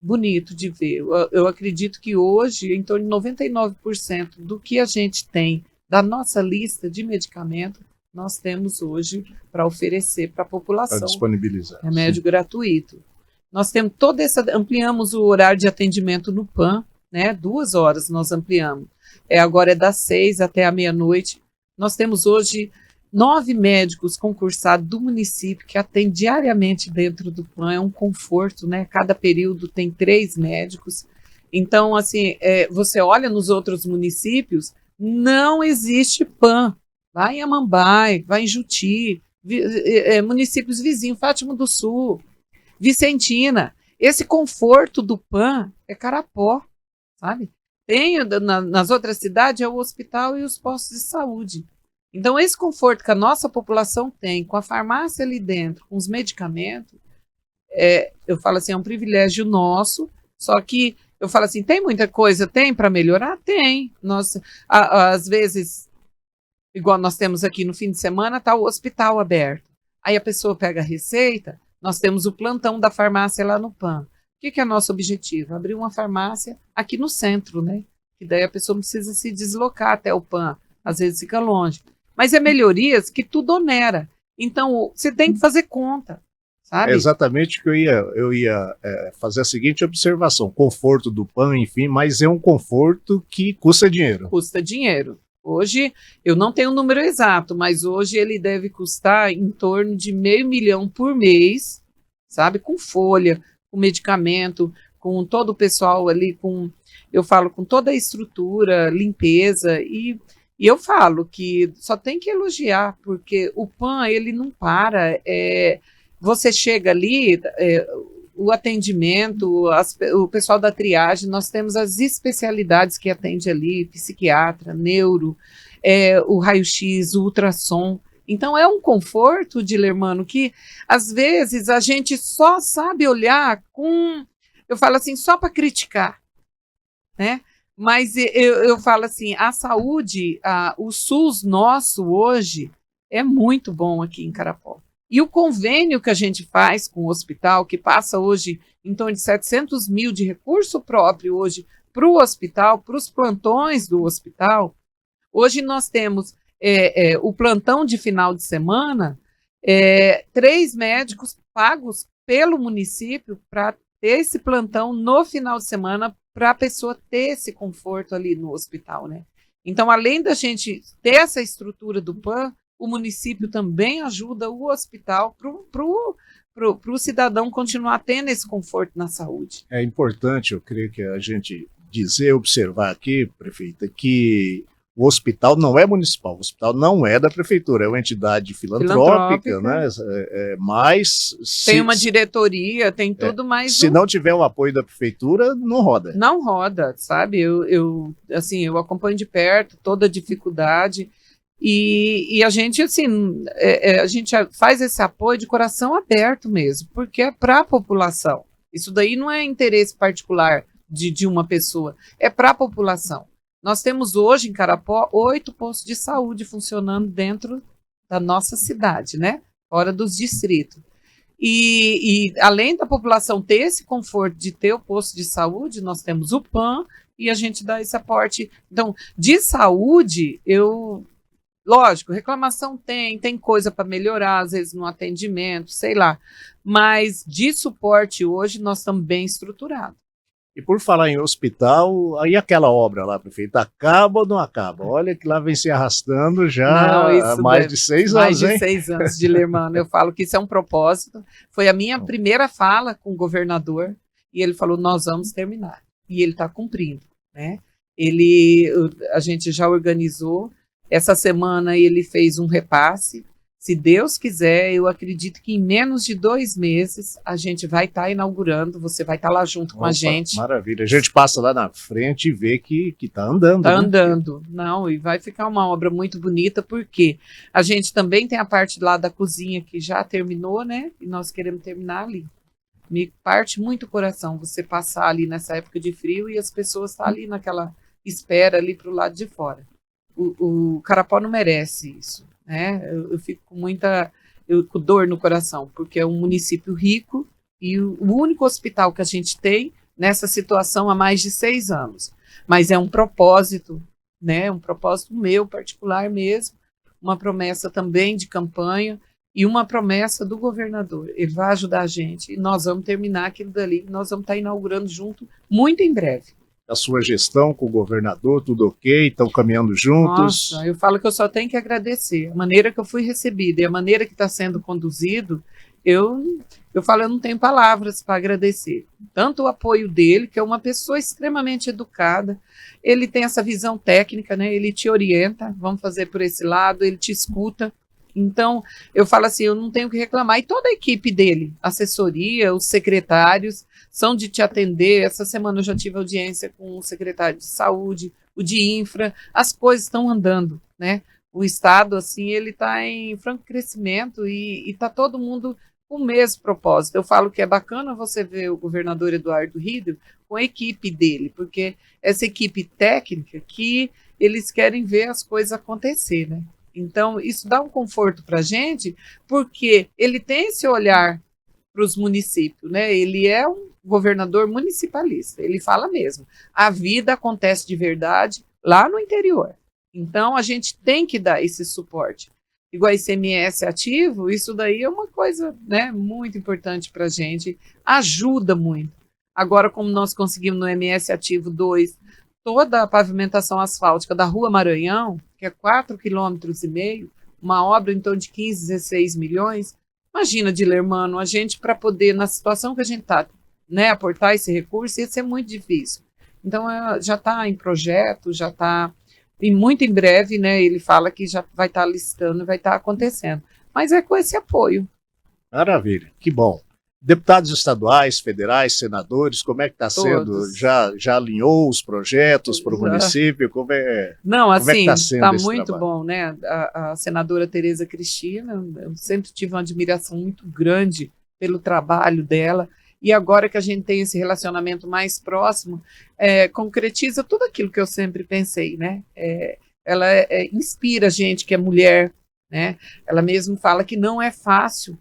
bonito de ver. Eu acredito que hoje, em torno de 99% do que a gente tem da nossa lista de medicamento, nós temos hoje para oferecer para a população. Para disponibilizar. Remédio gratuito. Nós temos ampliamos o horário de atendimento no PAN, né? 2 horas nós ampliamos. Agora é das 6 até a meia-noite. Nós temos hoje 9 médicos concursados do município que atendem diariamente dentro do PAN. É um conforto, né? Cada período tem 3 médicos. Então, assim, você olha nos outros municípios, não existe PAN. Vai em Amambai, vai em Juti, municípios vizinhos, Fátima do Sul, Vicentina. Esse conforto do PAN é Carapó, sabe? Tem nas outras cidades é o hospital e os postos de saúde. Então, esse conforto que a nossa população tem, com a farmácia ali dentro, com os medicamentos, eu falo assim, é um privilégio nosso, só que eu falo assim, tem muita coisa, tem para melhorar? Tem. Nós, às vezes, igual nós temos aqui no fim de semana, está o hospital aberto. Aí a pessoa pega a receita, nós temos o plantão da farmácia lá no PAN. O que é nosso objetivo? Abrir uma farmácia aqui no centro, né? Que daí a pessoa não precisa se deslocar até o PAN, às vezes fica longe. Mas é melhorias que tudo onera. Então, você tem que fazer conta. Sabe? É exatamente o que eu ia fazer a seguinte observação. Conforto do PAN, enfim, mas é um conforto que custa dinheiro. Custa dinheiro. Hoje, eu não tenho o número exato, mas hoje ele deve custar em torno de R$500 mil por mês, sabe? Com folha, com medicamento, com todo o pessoal ali, eu falo, com toda a estrutura, limpeza, e eu falo que só tem que elogiar, porque o PAN, ele não para, você chega ali, o atendimento, o pessoal da triagem, nós temos as especialidades que atende ali, psiquiatra, neuro, o raio-x, o ultrassom. Então é um conforto, Dilermano, que às vezes a gente só sabe olhar eu falo assim, só para criticar, né? Mas eu falo assim, a saúde, o SUS nosso hoje é muito bom aqui em Carapó. E o convênio que a gente faz com o hospital, que passa hoje em torno de 700 mil de recurso próprio hoje para o hospital, para os plantões do hospital, hoje nós temos o plantão de final de semana, 3 médicos pagos pelo município para ter esse plantão no final de semana para a pessoa ter esse conforto ali no hospital, né? Então, além da gente ter essa estrutura do PAN, o município também ajuda o hospital para o cidadão continuar tendo esse conforto na saúde. É importante, eu creio que a gente observar aqui, prefeita, que o hospital não é municipal, o hospital não é da prefeitura, é uma entidade filantrópica, né? Mas tem uma diretoria, tem tudo mais. Se não tiver o apoio da prefeitura, não roda. Não roda, sabe? Eu acompanho de perto toda a dificuldade. E a gente, assim, a gente faz esse apoio de coração aberto mesmo, porque é para a população. Isso daí não é interesse particular de uma pessoa, é para a população. Nós temos hoje em Carapó 8 postos de saúde funcionando dentro da nossa cidade, né? Fora dos distritos. E além da população ter esse conforto de ter o posto de saúde, nós temos o PAN e a gente dá esse aporte. Então, de saúde, lógico, reclamação tem coisa para melhorar, às vezes no atendimento, sei lá, mas de suporte hoje nós estamos bem estruturados. E por falar em hospital, aí aquela obra lá, prefeito, acaba ou não acaba? Olha que lá vem se arrastando já há mais de 6 anos, mais hein? de 6 anos de Lermano. Eu falo que isso é um propósito. Foi a minha primeira fala com o governador e ele falou, nós vamos terminar. E ele está cumprindo, né? A gente já organizou. Essa semana ele fez um repasse. Se Deus quiser, eu acredito que em menos de 2 meses a gente vai estar inaugurando, você vai estar lá junto com a gente. Maravilha, a gente passa lá na frente e vê que está andando. Está né? andando, não, e vai ficar uma obra muito bonita, porque a gente também tem a parte lá da cozinha que já terminou, né, e nós queremos terminar ali. Me parte muito o coração você passar ali nessa época de frio e as pessoas estão ali naquela espera ali para o lado de fora. O Carapó não merece isso. Né? Eu fico com dor no coração, porque é um município rico e o único hospital que a gente tem nessa situação há mais de 6 anos. Mas é um propósito, né? Um propósito meu, particular mesmo, uma promessa também de campanha e uma promessa do governador. Ele vai ajudar a gente e nós vamos terminar aquilo dali, nós vamos estar inaugurando junto muito em breve. A sua gestão com o governador, tudo ok? Estão caminhando juntos? Nossa, eu falo que eu só tenho que agradecer. A maneira que eu fui recebida e a maneira que está sendo conduzido, eu falo, eu não tenho palavras para agradecer. Tanto o apoio dele, que é uma pessoa extremamente educada, ele tem essa visão técnica, né? Ele te orienta, vamos fazer por esse lado, ele te escuta. Então, eu falo assim, eu não tenho o que reclamar. E toda a equipe dele, assessoria, os secretários, são de te atender. Essa semana eu já tive audiência com o secretário de saúde, o de infra, as coisas estão andando, né? O Estado, assim, ele está em franco crescimento e está todo mundo com o mesmo propósito. Eu falo que é bacana você ver o governador Eduardo Riedel com a equipe dele, porque essa equipe técnica que eles querem ver as coisas acontecer, né? Então, isso dá um conforto para a gente, porque ele tem esse olhar para os municípios, né? Ele é um governador municipalista, ele fala mesmo, a vida acontece de verdade lá no interior. Então, a gente tem que dar esse suporte. Igual ICMS ativo, isso daí é uma coisa, né, muito importante para a gente, ajuda muito. Agora, como nós conseguimos no MS ativo 2, toda a pavimentação asfáltica da Rua Maranhão, que é 4,5 km, uma obra em torno de 15, 16 milhões, imagina, Dilermano, a gente para poder, na situação que a gente está, né, aportar esse recurso, ia ser muito difícil. Então, já está em projeto, já está, e muito em breve, né, ele fala que já vai estar listando, vai estar acontecendo. Mas é com esse apoio. Maravilha, que bom. Deputados estaduais, federais, senadores, como é que está sendo? Já alinhou os projetos para o município? Não, assim, está muito trabalho? bom, né? A senadora Tereza Cristina, eu sempre tive uma admiração muito grande pelo trabalho dela, e agora que a gente tem esse relacionamento mais próximo, concretiza tudo aquilo que eu sempre pensei, né? Ela inspira a gente que é mulher, né? Ela mesmo fala que não é fácil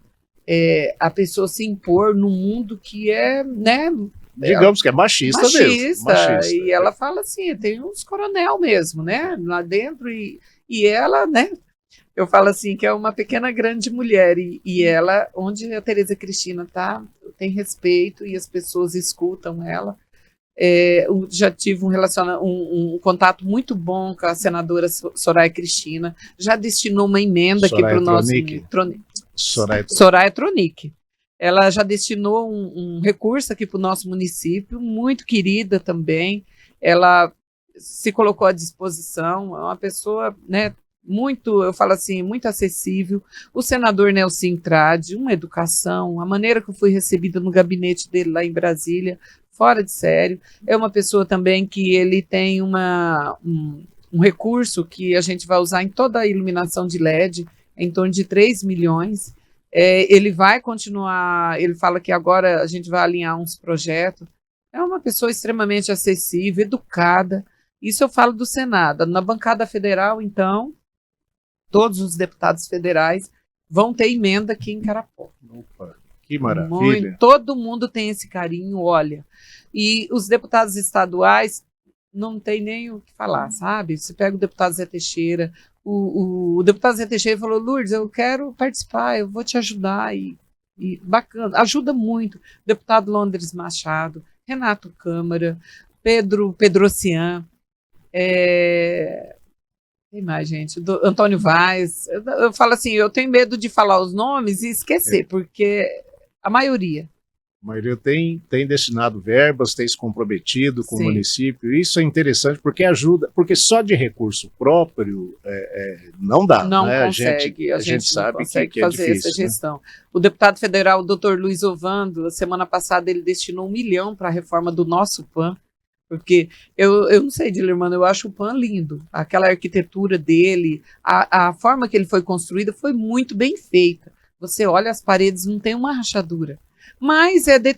a pessoa se impor num mundo que é, né? Digamos que é machista mesmo. Machista. E ela fala assim, tem uns coronel mesmo, né? Lá dentro, e ela, né? Eu falo assim, que é uma pequena grande mulher, e ela, onde a Tereza Cristina tá, tem respeito e as pessoas escutam ela. Já tive um contato muito bom com a senadora Soraya Cristina, já destinou uma emenda aqui para o nosso... Soraya Tronic. Ela já destinou um recurso aqui para o nosso município, muito querida também. Ela se colocou à disposição, é uma pessoa, né, muito, eu falo assim, muito acessível. O senador Nelson Trade, uma educação, a maneira que eu fui recebida no gabinete dele lá em Brasília, fora de sério. É uma pessoa também que ele tem um recurso que a gente vai usar em toda a iluminação de LED, em torno de 3 milhões. Ele vai continuar, ele fala que agora a gente vai alinhar uns projetos. É uma pessoa extremamente acessível, educada. Isso eu falo do Senado. Na bancada federal, então, todos os deputados federais vão ter emenda aqui em Carapó. Opa, que maravilha. Todo mundo tem esse carinho, olha. E os deputados estaduais, não tem nem o que falar, sabe? Você pega o deputado Zé Teixeira, o deputado Zé Teixeira falou, Lourdes, eu quero participar, eu vou te ajudar, e bacana, ajuda muito. Deputado Londres Machado, Renato Câmara, Pedro Ossian, tem mais, gente, Antônio Vaz. Eu falo assim, eu tenho medo de falar os nomes e esquecer, porque a maioria tem destinado verbas, tem se comprometido com o município. Isso é interessante porque ajuda, porque só de recurso próprio não dá. Não né? consegue, a gente sabe que é fazer difícil, essa gestão. Né? O deputado federal, o doutor Luiz Ovando, a semana passada ele destinou 1 milhão para a reforma do nosso PAN, porque eu não sei, Dilermano, eu acho o PAN lindo. Aquela arquitetura dele, a forma que ele foi construído foi muito bem feita. Você olha as paredes, não tem uma rachadura. Mas ele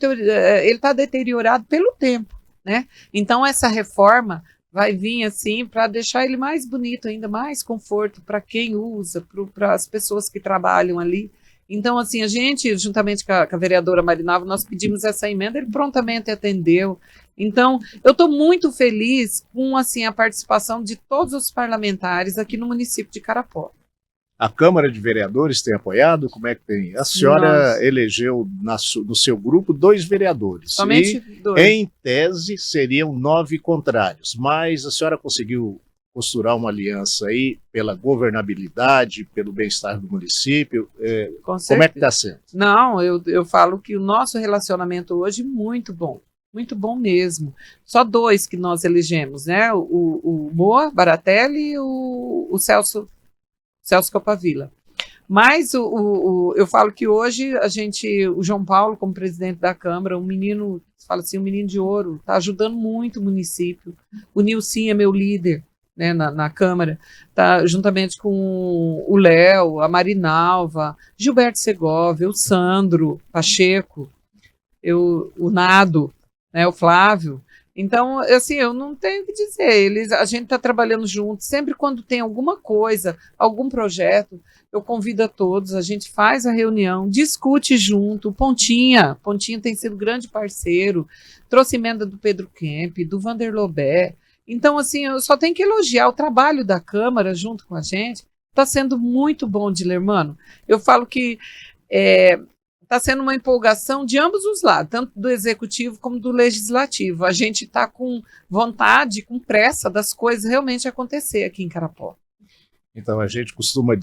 está deteriorado pelo tempo, né? Então essa reforma vai vir assim para deixar ele mais bonito, ainda mais conforto para quem usa, para as pessoas que trabalham ali. Então assim, a gente, juntamente com a vereadora Marinalva, nós pedimos essa emenda, ele prontamente atendeu. Então eu estou muito feliz com assim a participação de todos os parlamentares aqui no município de Carapó. A Câmara de Vereadores tem apoiado? Como é que tem? A senhora elegeu no seu grupo 2 vereadores. Somente 2. Em tese, seriam 9 contrários. Mas a senhora conseguiu costurar uma aliança aí pela governabilidade, pelo bem-estar do município. Como é que está sendo? Não, eu falo que o nosso relacionamento hoje é muito bom. Muito bom mesmo. Só 2 que nós elegemos, né? O Moa Baratelli e o Celso Copavilla. Mas eu falo que hoje o João Paulo, como presidente da Câmara, um menino de ouro, está ajudando muito o município. O Nilcim é meu líder, né, na Câmara, tá, juntamente com o Léo, a Marinalva, Gilberto Segovia, o Sandro Pacheco, o Nado, né, o Flávio. Então, assim, eu não tenho o que dizer, a gente está trabalhando junto, sempre quando tem alguma coisa, algum projeto, eu convido a todos, a gente faz a reunião, discute junto, o Pontinha tem sido grande parceiro, trouxe emenda do Pedro Kemp, do Vander Lobé, então, assim, eu só tenho que elogiar o trabalho da Câmara junto com a gente, está sendo muito bom, Dilermano. Eu falo que está sendo uma empolgação de ambos os lados, tanto do executivo como do legislativo. A gente está com vontade, com pressa das coisas realmente acontecer aqui em Carapó. Então a gente costuma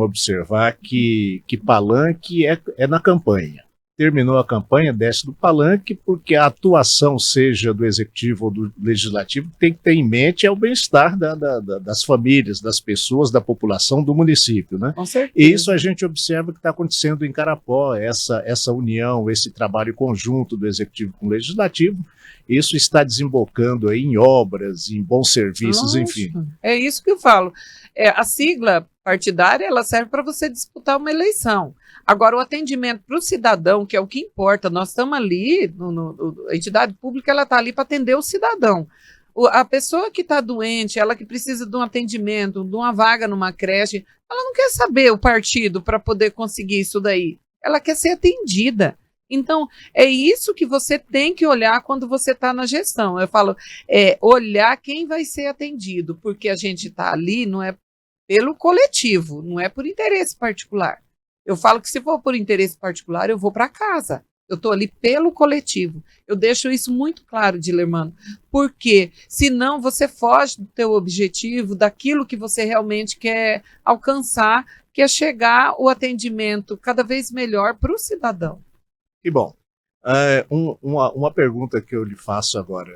observar que palanque é na campanha. Terminou a campanha, desce do palanque, porque a atuação, seja do executivo ou do legislativo, tem que ter em mente o bem-estar das famílias, das pessoas, da população do município, né? Com certeza. E isso a gente observa que está acontecendo em Carapó, essa união, esse trabalho conjunto do executivo com o legislativo, isso está desembocando aí em obras, em bons serviços, enfim. É isso que eu falo. A sigla partidária, ela serve para você disputar uma eleição. Agora, o atendimento para o cidadão, que é o que importa, nós estamos ali, a entidade pública, ela está ali para atender o cidadão. A pessoa que está doente, ela que precisa de um atendimento, de uma vaga numa creche, ela não quer saber o partido para poder conseguir isso daí. Ela quer ser atendida. Então, é isso que você tem que olhar quando você está na gestão. Eu falo, olhar quem vai ser atendido, porque a gente está ali, não é pelo coletivo, não é por interesse particular. Eu falo que se for por interesse particular, eu vou para casa. Eu estou ali pelo coletivo. Eu deixo isso muito claro, Dilermano, porque senão você foge do teu objetivo, daquilo que você realmente quer alcançar, que é chegar o atendimento cada vez melhor para o cidadão. E bom, uma pergunta que eu lhe faço agora,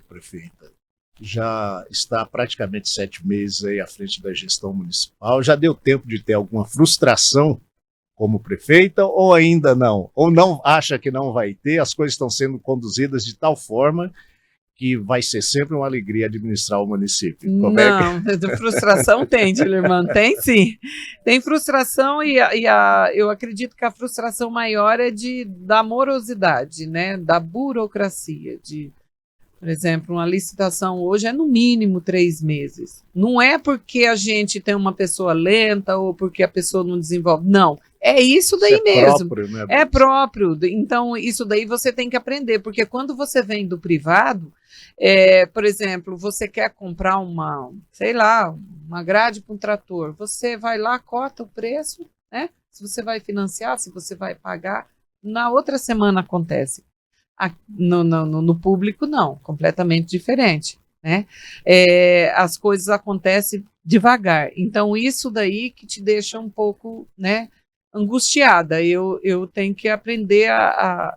prefeita. Já está praticamente 7 meses aí à frente da gestão municipal. Já deu tempo de ter alguma frustração como prefeita ou ainda não? Ou não acha que não vai ter? As coisas estão sendo conduzidas de tal forma que vai ser sempre uma alegria administrar o município. Frustração tem, Dilermano, tem sim. Tem frustração eu acredito que a frustração maior é da morosidade, né? Da burocracia, por exemplo, uma licitação hoje é no mínimo 3 meses. Não é porque a gente tem uma pessoa lenta ou porque a pessoa não desenvolve. Não, É isso daí mesmo. Próprio, né, é próprio. Então, isso daí você tem que aprender, porque quando você vem do privado, por exemplo, você quer comprar sei lá, uma grade para um trator, você vai lá, cota o preço, né? Se você vai financiar, se você vai pagar, na outra semana acontece. No público, não, completamente diferente, né? As coisas acontecem devagar. Então, isso daí que te deixa um pouco, né, angustiada. Eu tenho que aprender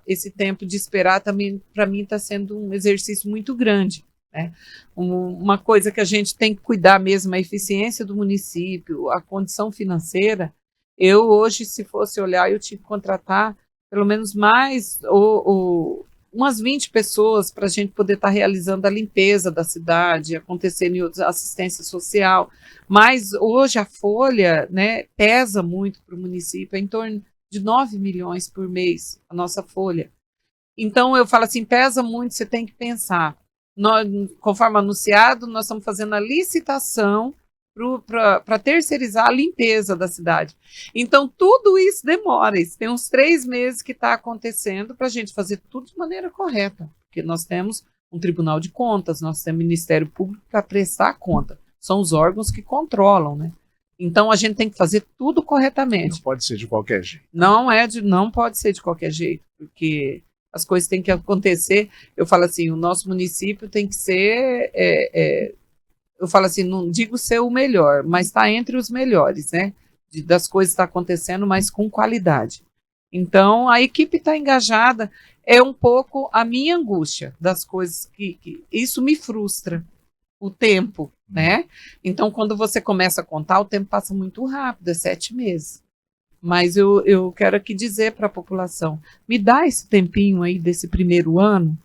esse tempo de esperar também, para mim, está sendo um exercício muito grande, né? Uma coisa que a gente tem que cuidar mesmo, a eficiência do município, a condição financeira. Eu hoje, se fosse olhar, eu tinha que contratar pelo menos mais umas 20 pessoas para a gente poder estar realizando a limpeza da cidade, acontecendo em assistência social. Mas hoje a folha, né, pesa muito para o município, é em torno de 9 milhões por mês a nossa folha. Então eu falo assim, pesa muito, você tem que pensar. Conforme anunciado, nós estamos fazendo a licitação para terceirizar a limpeza da cidade. Então, tudo isso demora. Isso tem uns 3 meses que está acontecendo para a gente fazer tudo de maneira correta. Porque nós temos um Tribunal de Contas, nós temos Ministério Público para prestar conta. São os órgãos que controlam, né? Então, a gente tem que fazer tudo corretamente. Não pode ser de qualquer jeito. Não pode ser de qualquer jeito, porque as coisas têm que acontecer. Eu falo assim, o nosso município tem que ser... eu falo assim, não digo ser o melhor, mas está entre os melhores, né? Das coisas que estão acontecendo, mas com qualidade. Então, a equipe está engajada, é um pouco a minha angústia das coisas que isso me frustra, o tempo, né? Então, quando você começa a contar, o tempo passa muito rápido, é 7 meses. Mas eu quero aqui dizer para a população, me dá esse tempinho aí desse primeiro ano,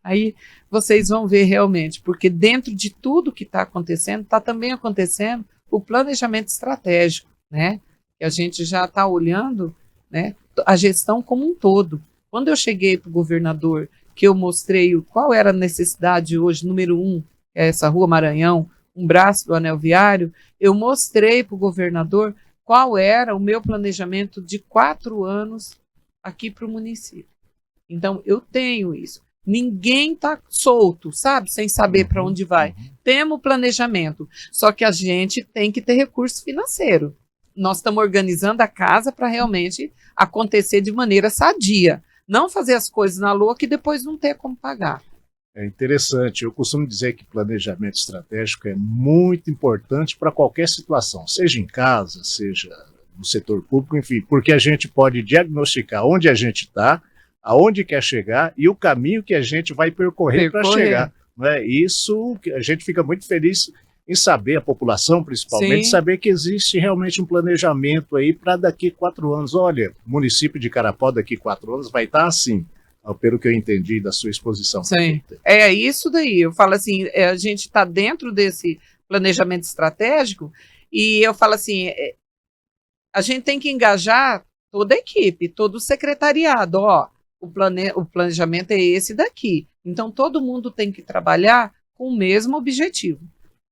aí vocês vão ver realmente, porque dentro de tudo que está acontecendo, está também acontecendo o planejamento estratégico, né? Que a gente já está olhando, né, a gestão como um todo. Quando eu cheguei para o governador, que eu mostrei qual era a necessidade hoje, número 1, essa Rua Maranhão, um braço do anel viário, eu mostrei para o governador qual era o meu planejamento de 4 anos aqui para o município. Então, eu tenho isso. Ninguém está solto, sabe? Sem saber para onde vai. Temos planejamento, só que a gente tem que ter recurso financeiro. Nós estamos organizando a casa para realmente acontecer de maneira sadia. Não fazer as coisas na lua que depois não ter como pagar. É interessante. Eu costumo dizer que planejamento estratégico é muito importante para qualquer situação, seja em casa, seja no setor público, enfim, porque a gente pode diagnosticar onde a gente está, aonde quer chegar e o caminho que a gente vai percorrer para chegar. Né? Isso a gente fica muito feliz em saber, a população principalmente, saber que existe realmente um planejamento aí para daqui 4 anos. Olha, o município de Carapó daqui 4 anos vai estar assim, pelo que eu entendi da sua exposição. Sim, é isso daí. Eu falo assim, a gente está dentro desse planejamento estratégico e eu falo assim, a gente tem que engajar toda a equipe, todo o secretariado, ó. O planejamento é esse daqui. Então, todo mundo tem que trabalhar com o mesmo objetivo.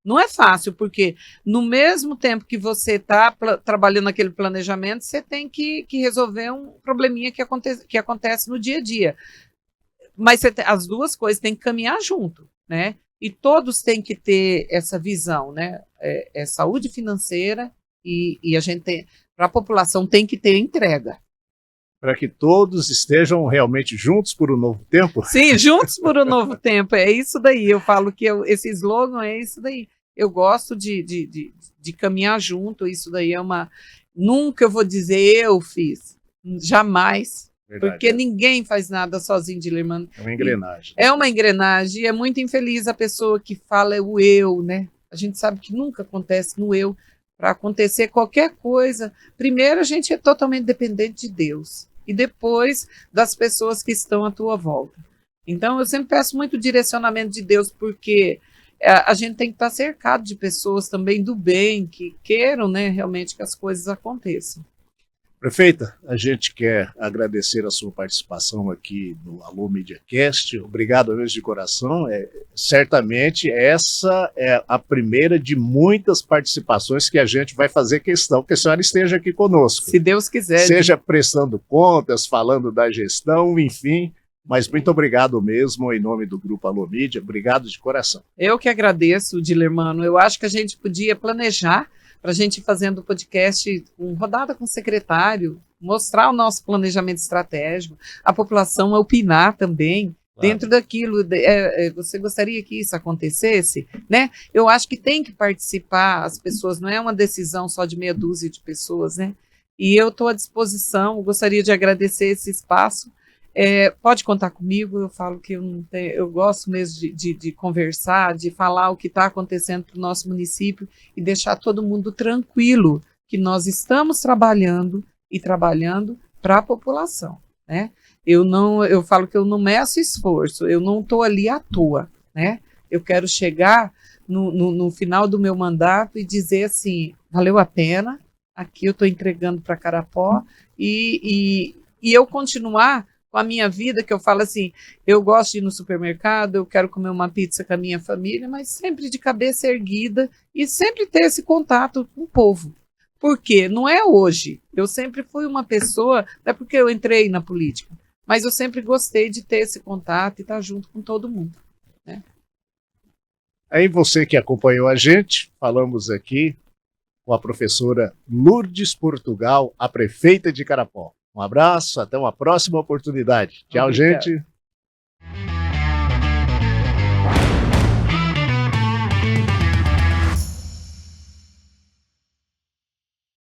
Não é fácil, porque no mesmo tempo que você está trabalhando aquele planejamento, você tem que resolver um probleminha que acontece no dia a dia. Mas as duas coisas têm que caminhar junto, né? E todos têm que ter essa visão, né? Saúde financeira e a gente para a população tem que ter entrega. Para que todos estejam realmente juntos por um novo tempo? Sim, juntos por um novo tempo, é isso daí. Eu falo que esse slogan é isso daí. Eu gosto de caminhar junto, isso daí é nunca eu vou dizer eu fiz, jamais. Verdade, porque ninguém faz nada sozinho, Dilermano. É uma engrenagem. É uma engrenagem, e é muito infeliz a pessoa que fala o eu, né? A gente sabe que nunca acontece no eu. Para acontecer qualquer coisa, primeiro a gente é totalmente dependente de Deus. E depois das pessoas que estão à tua volta. Então, eu sempre peço muito direcionamento de Deus, porque a gente tem que estar cercado de pessoas também do bem, que queiram, né, realmente que as coisas aconteçam. Prefeita, a gente quer agradecer a sua participação aqui no Alô MediaCast. Obrigado mesmo de coração. Certamente essa é a primeira de muitas participações que a gente vai fazer questão que a senhora esteja aqui conosco. Se Deus quiser. Seja prestando contas, falando da gestão, enfim. Mas muito obrigado mesmo, em nome do Grupo Alô Mídia. Obrigado de coração. Eu que agradeço, Dilermano. Eu acho que a gente podia planejar para a gente ir fazendo o podcast com rodada com o secretário, mostrar o nosso planejamento estratégico, a população opinar também, claro. Dentro daquilo. Você gostaria que isso acontecesse? Né? Eu acho que tem que participar as pessoas, não é uma decisão só de meia dúzia de pessoas, né? E eu estou à disposição, gostaria de agradecer esse espaço. Pode contar comigo, eu falo que eu gosto mesmo de conversar, de falar o que está acontecendo para o nosso município e deixar todo mundo tranquilo que nós estamos trabalhando para a população, né? Eu falo que eu não meço esforço, eu não estou ali à toa, né? Eu quero chegar no final do meu mandato e dizer assim, valeu a pena, aqui eu estou entregando para Carapó e eu continuar com a minha vida, que eu falo assim, eu gosto de ir no supermercado, eu quero comer uma pizza com a minha família, mas sempre de cabeça erguida e sempre ter esse contato com o povo. Por quê? Não é hoje. Eu sempre fui uma pessoa, não é porque eu entrei na política, mas eu sempre gostei de ter esse contato e estar junto com todo mundo. Né? Aí você que acompanhou a gente, falamos aqui com a professora Lourdes Portugal, a prefeita de Carapó. Um abraço, até uma próxima oportunidade. Tchau, gente.